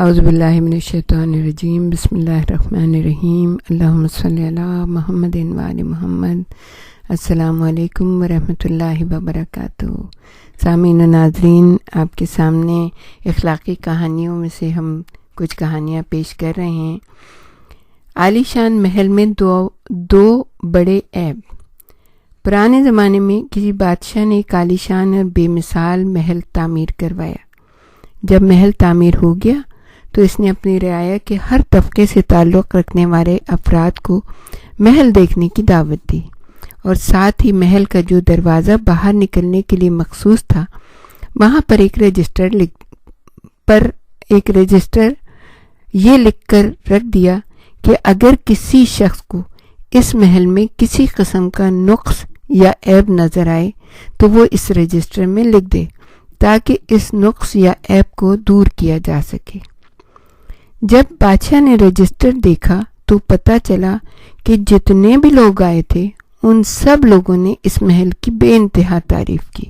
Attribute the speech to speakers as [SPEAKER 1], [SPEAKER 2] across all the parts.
[SPEAKER 1] اعوذ باللہ من الشیطان الرجیم بسم اللہ الرحمن الرحیم اللہم صلی علی محمد وآل محمد۔ السلام علیکم ورحمۃ اللہ وبرکاتہ۔ سامعین و ناظرین، آپ کے سامنے اخلاقی کہانیوں میں سے ہم کچھ کہانیاں پیش کر رہے ہیں۔ عالی شان محل میں دو بڑے عیب۔ پرانے زمانے میں کسی بادشاہ نے ایک عالی شان اور بے مثال محل تعمیر کروایا۔ جب محل تعمیر ہو گیا تو اس نے اپنی رعایا کے ہر طبقے سے تعلق رکھنے والے افراد کو محل دیکھنے کی دعوت دی، اور ساتھ ہی محل کا جو دروازہ باہر نکلنے کے لیے مخصوص تھا وہاں پر ایک رجسٹر یہ لکھ کر رکھ دیا کہ اگر کسی شخص کو اس محل میں کسی قسم کا نقص یا عیب نظر آئے تو وہ اس رجسٹر میں لکھ دے تاکہ اس نقص یا عیب کو دور کیا جا سکے۔ جب بادشاہ نے رجسٹر دیکھا تو پتہ چلا کہ جتنے بھی لوگ آئے تھے ان سب لوگوں نے اس محل کی بے انتہا تعریف کی،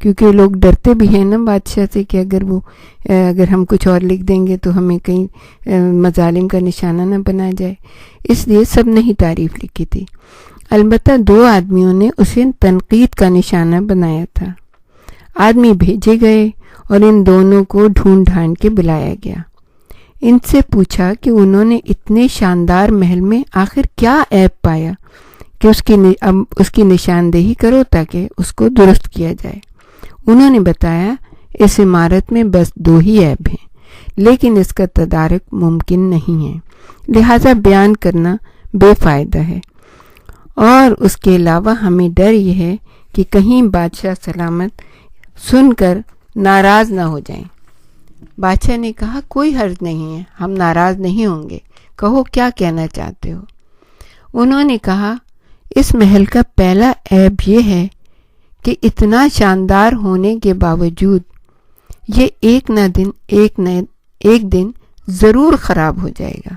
[SPEAKER 1] کیونکہ لوگ ڈرتے بھی ہیں نا بادشاہ سے کہ اگر ہم کچھ اور لکھ دیں گے تو ہمیں کہیں مظالم کا نشانہ نہ بنا جائے، اس لیے سب نے ہی تعریف لکھی تھی۔ البتہ 2 آدمیوں نے اسے تنقید کا نشانہ بنایا تھا۔ آدمی بھیجے گئے اور ان دونوں کو ڈھونڈ ڈھانڈ کے بلایا گیا۔ ان سے پوچھا کہ انہوں نے اتنے شاندار محل میں آخر کیا عیب پایا کہ اس کی نشاندہی کرو تاکہ اس کو درست کیا جائے۔ انہوں نے بتایا اس عمارت میں بس 2 ہی عیب ہیں، لیکن اس کا تدارک ممکن نہیں ہے، لہٰذا بیان کرنا بے فائدہ ہے، اور اس کے علاوہ ہمیں ڈر یہ ہے کہ کہیں بادشاہ سلامت سن کر ناراض نہ ہو جائیں۔ بادشاہ نے کہا کوئی حرج نہیں ہے، ہم ناراض نہیں ہوں گے، کہو کیا کہنا چاہتے ہو۔ انہوں نے کہا اس محل کا پہلا عیب یہ ہے کہ اتنا شاندار ہونے کے باوجود یہ ایک دن ضرور خراب ہو جائے گا،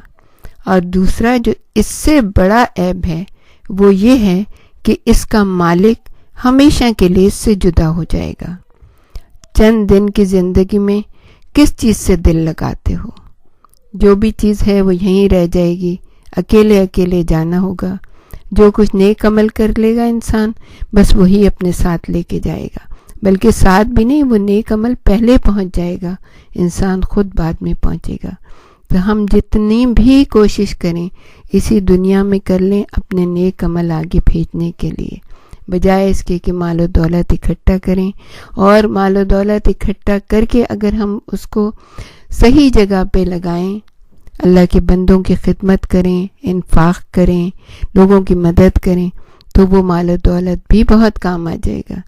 [SPEAKER 1] اور دوسرا جو اس سے بڑا عیب ہے وہ یہ ہے کہ اس کا مالک ہمیشہ کے لیے اس سے جدا ہو جائے گا۔ چند دن کی زندگی میں کس چیز سے دل لگاتے ہو؟ جو بھی چیز ہے وہ یہیں رہ جائے گی، اکیلے جانا ہوگا۔ جو کچھ نیک عمل کر لے گا انسان بس وہی اپنے ساتھ لے کے جائے گا، بلکہ ساتھ بھی نہیں، وہ نیک عمل پہلے پہنچ جائے گا، انسان خود بعد میں پہنچے گا۔ تو ہم جتنی بھی کوشش کریں اسی دنیا میں کر لیں اپنے نیک عمل آگے بھیجنے کے لیے، بجائے اس کے کہ مال و دولت اکٹھا کریں، اور مال و دولت اکٹھا کر کے اگر ہم اس کو صحیح جگہ پہ لگائیں، اللہ کے بندوں کی خدمت کریں، انفاق کریں، لوگوں کی مدد کریں، تو وہ مال و دولت بھی بہت کام آ جائے گا۔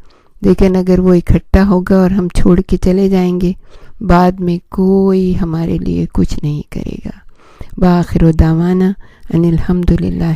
[SPEAKER 1] لیکن اگر وہ اکٹھا ہوگا اور ہم چھوڑ کے چلے جائیں گے، بعد میں کوئی ہمارے لیے کچھ نہیں کرے گا۔ وآخر دعوانا ان الحمد للہ